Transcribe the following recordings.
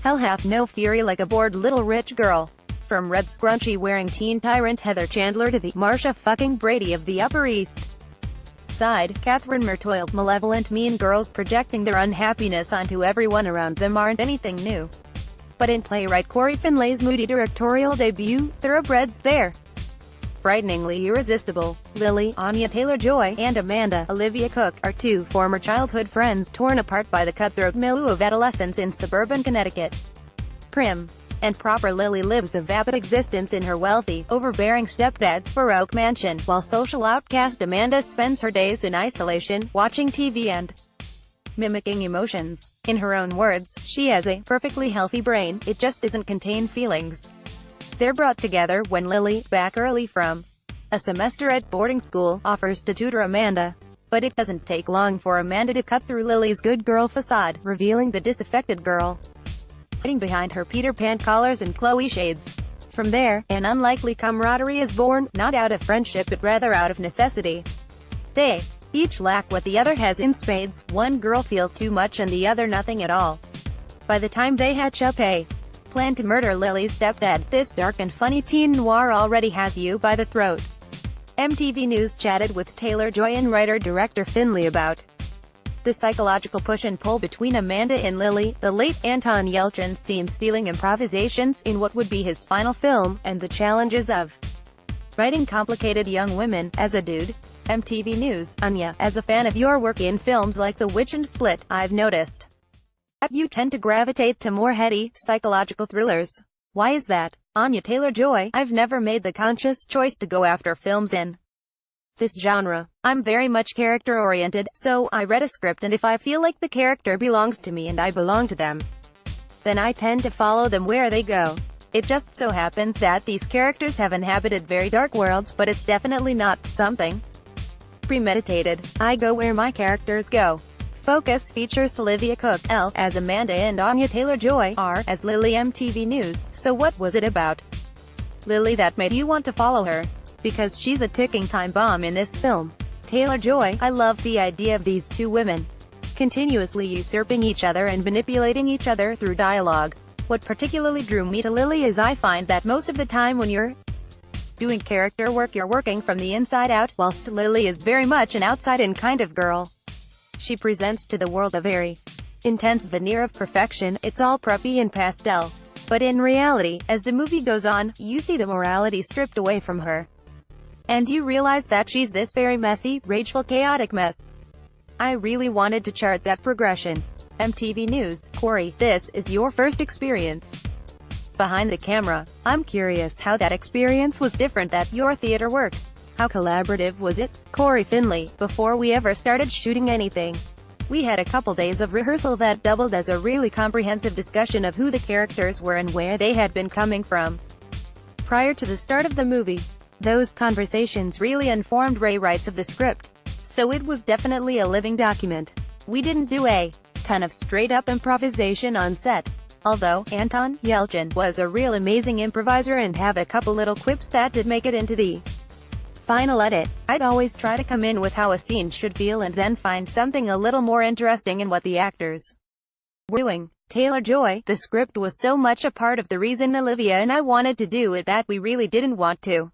Hell hath no fury like a bored little rich girl. From red scrunchie-wearing teen tyrant Heather Chandler to the Marsha fucking Brady of the Upper East Side, Catherine Mertoiled malevolent mean girls projecting their unhappiness onto everyone around them aren't anything new. But in playwright Corey Finlay's moody directorial debut, Thoroughbreds, they're frighteningly irresistible. Lily, Anya Taylor-Joy, and Amanda, Olivia Cook, are two former childhood friends torn apart by the cutthroat milieu of adolescence in suburban Connecticut. Prim and proper Lily lives a vapid existence in her wealthy, overbearing stepdad's Baroque mansion, while social outcast Amanda spends her days in isolation, watching TV and mimicking emotions. In her own words, she has a perfectly healthy brain, it just doesn't contain feelings. They're brought together when Lily, back early from a semester at boarding school, offers to tutor Amanda. But it doesn't take long for Amanda to cut through Lily's good girl facade, revealing the disaffected girl hiding behind her Peter Pan collars and Chloe shades. From there, an unlikely camaraderie is born, not out of friendship but rather out of necessity. They each lack what the other has in spades. One girl feels too much and the other nothing at all. By the time they hatch up a plan to murder Lily's stepdad, this dark and funny teen noir already has you by the throat. MTV News chatted with Taylor-Joy and writer-director Finlay about the psychological push and pull between Amanda and Lily, the late Anton Yelchin's scene-stealing improvisations in what would be his final film, and the challenges of writing complicated young women. As a dude, MTV News, Anya, as a fan of your work in films like The Witch and Split, I've noticed that you tend to gravitate to more heady, psychological thrillers. Why is that? Anya Taylor-Joy, I've never made the conscious choice to go after films in this genre. I'm very much character-oriented, so I read a script and if I feel like the character belongs to me and I belong to them, then I tend to follow them where they go. It just so happens that these characters have inhabited very dark worlds, but it's definitely not something premeditated. I go where my characters go. Focus features Olivia Cook, L, as Amanda and Anya Taylor-Joy, R, as Lily. MTV News, so what was it about Lily that made you want to follow her? Because she's a ticking time bomb in this film. Taylor-Joy, I love the idea of these two women continuously usurping each other and manipulating each other through dialogue. What particularly drew me to Lily is I find that most of the time when you're doing character work you're working from the inside out, whilst Lily is very much an outside-in kind of girl. She presents to the world a very intense veneer of perfection. It's all preppy and pastel. But in reality, as the movie goes on, you see the morality stripped away from her. And you realize that she's this very messy, rageful, chaotic mess. I really wanted to chart that progression. MTV News, Corey, this is your first experience behind the camera. I'm curious how that experience was different at your theater work. How collaborative was it? Corey Finlay, before we ever started shooting anything, we had a couple days of rehearsal that doubled as a really comprehensive discussion of who the characters were and where they had been coming from prior to the start of the movie. Those conversations really informed rewrites of the script, so it was definitely a living document. We didn't do a ton of straight-up improvisation on set, although Anton Yelchin was a real amazing improviser and have a couple little quips that did make it into the final edit. I'd always try to come in with how a scene should feel and then find something a little more interesting in what the actors were doing. Taylor-Joy, the script was so much a part of the reason Olivia and I wanted to do it that we really didn't want to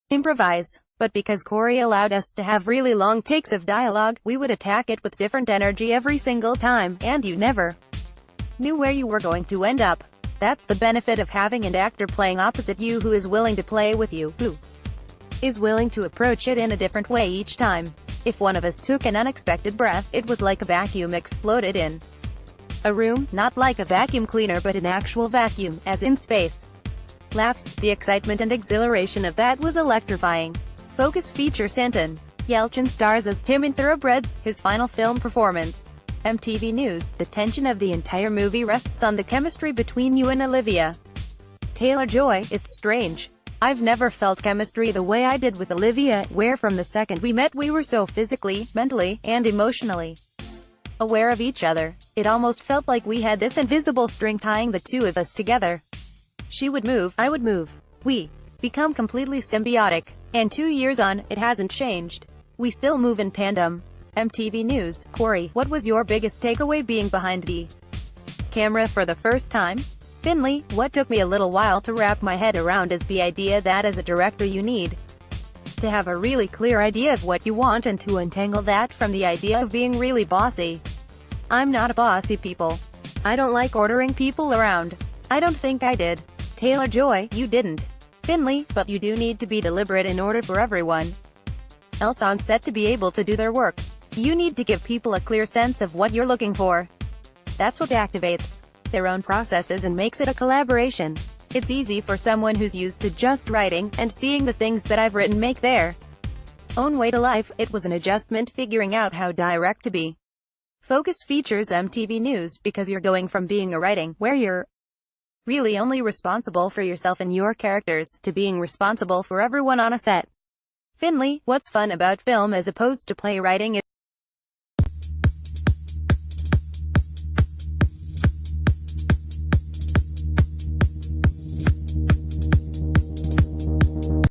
improvise. But because Corey allowed us to have really long takes of dialogue, we would attack it with different energy every single time, and you never knew where you were going to end up. That's the benefit of having an actor playing opposite you who is willing to play with you, who is willing to approach it in a different way each time. If one of us took an unexpected breath, it was like a vacuum exploded in a room, not like a vacuum cleaner but an actual vacuum, as in space. Laughs, the excitement and exhilaration of that was electrifying. Focus features Anton Yelchin stars as Tim in Thoroughbreds, his final film performance. MTV News, the tension of the entire movie rests on the chemistry between you and Olivia Taylor-Joy. It's strange. I've never felt chemistry the way I did with Olivia, where from the second we met we were so physically, mentally, and emotionally aware of each other. It almost felt like we had this invisible string tying the two of us together. She would move, I would move. We become completely symbiotic. And 2 years on, it hasn't changed. We still move in tandem. MTV News, Corey, what was your biggest takeaway being behind the camera for the first time? Finley, what took me a little while to wrap my head around is the idea that as a director you need to have a really clear idea of what you want and to untangle that from the idea of being really bossy. I'm not a bossy people. I don't like ordering people around. I don't think I did. Taylor-Joy, you didn't. Finley, but you do need to be deliberate in order for everyone else on set to be able to do their work. You need to give people a clear sense of what you're looking for. That's what activates their own processes and makes it a collaboration. It's easy for someone who's used to just writing and seeing the things that I've written make their own way to life. It was an adjustment figuring out how direct to be. Focus features MTV News because you're going from being a writing, where you're really only responsible for yourself and your characters, to being responsible for everyone on a set. Finley, what's fun about film as opposed to playwriting is